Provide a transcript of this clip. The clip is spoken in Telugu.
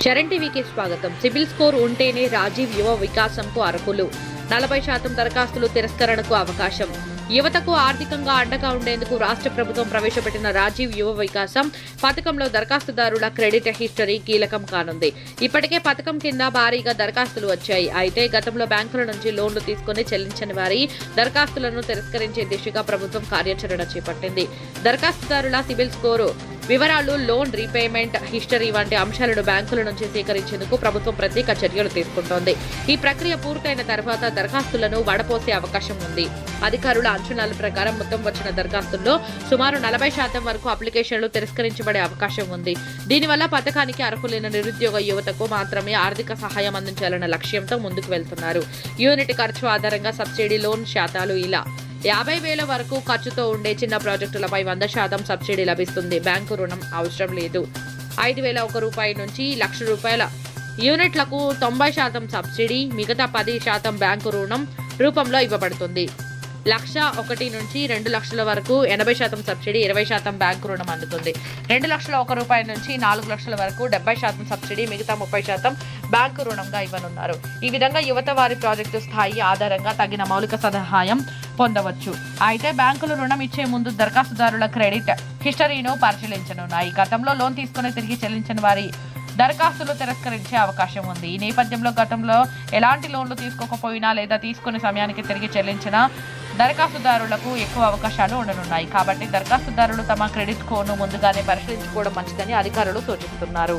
చరణ్ టీవీకి స్వాగతం. సిబిల్ స్కోర్ ఉంటేనే రాజీవ్ యువ వికాసంకు అర్హులు. 40% దరఖాస్తులు తిరస్కరణకు అవకాశం. యువతకు ఆర్థికంగా అండగా ఉండేందుకు రాష్ట్ర ప్రభుత్వం ప్రవేశపెట్టిన రాజీవ్ యువ వికాసం పథకంలో దరఖాస్తుదారుల క్రెడిట్ హిస్టరీ కీలకం కానుంది. ఇప్పటికే పథకం కింద భారీగా దరఖాస్తులు వచ్చాయి. అయితే గతంలో బ్యాంకుల నుంచి లోన్లు తీసుకుని చెల్లించని వారి దరఖాస్తులను తిరస్కరించే దిశగా ప్రభుత్వం కార్యాచరణ చేపట్టింది. దరఖాస్తుదారుల సిబిల్ స్కోరు వివరాలు, లోన్ రీపేమెంట్ హిస్టరీ వంటి అంశాలను బ్యాంకుల నుంచి సేకరించేందుకు ప్రభుత్వం ప్రత్యేక చర్యలు తీసుకుంటోంది. ఈ ప్రక్రియ పూర్తయిన తర్వాత దరఖాస్తులను వడపోసే అవకాశం ఉంది. అధికారుల అంచనాల ప్రకారం మొత్తం వచ్చిన దరఖాస్తుల్లో సుమారు 40% వరకు అప్లికేషన్లు తిరస్కరించబడే అవకాశం ఉంది. దీనివల్ల పథకానికి అర్హులైన నిరుద్యోగ యువతకు మాత్రమే ఆర్థిక సహాయం అందించాలన్న లక్ష్యంతో ముందుకు వెళ్తున్నారు. యూనిట్ ఖర్చు ఆధారంగా సబ్సిడీ లోన్ శాతాలు ఇలా 50,000 వరకు ఖర్చుతో ఉండే చిన్న ప్రాజెక్టులపై 100% సబ్సిడీ లభిస్తుంది. బ్యాంకు రుణం అవసరం లేదు. 5,001 రూపాయల నుంచి ₹1,00,000 యూనిట్లకు 90% సబ్సిడీ, మిగతా 10% బ్యాంకు రుణం రూపంలో ఇవ్వబడుతుంది. 1,01,000 నుంచి 2,00,000 వరకు 80% సబ్సిడీ, 20% బ్యాంకు రుణం అందుతుంది. 2,01,000 రూపాయల నుంచి 4,00,000 వరకు 70% సబ్సిడీ, మిగతా 30% బ్యాంకు రుణంగా ఇవ్వనున్నారు. ఈ విధంగా యువత వారి ప్రాజెక్టు స్థాయి ఆధారంగా తగిన మౌలిక సహాయం పొందవచ్చు. అయితే బ్యాంకులు రుణం ఇచ్చే ముందు దరఖాస్తుదారుల క్రెడిట్ హిస్టరీను పరిశీలించనున్నాయి. గతంలో లోన్ తీసుకుని తిరిగి చెల్లించిన వారి దరఖాస్తులు తిరస్కరించే అవకాశం ఉంది. ఈ నేపథ్యంలో గతంలో ఎలాంటి లోన్లు తీసుకోకపోయినా లేదా తీసుకునే సమయానికి తిరిగి చెల్లించిన దరఖాస్తుదారులకు ఎక్కువ అవకాశాలు ఉండనున్నాయి. కాబట్టి దరఖాస్తుదారులు తమ క్రెడిట్ స్కోర్ను ముందుగానే పరిశీలించుకోవడం మంచిదని అధికారులు సూచిస్తున్నారు.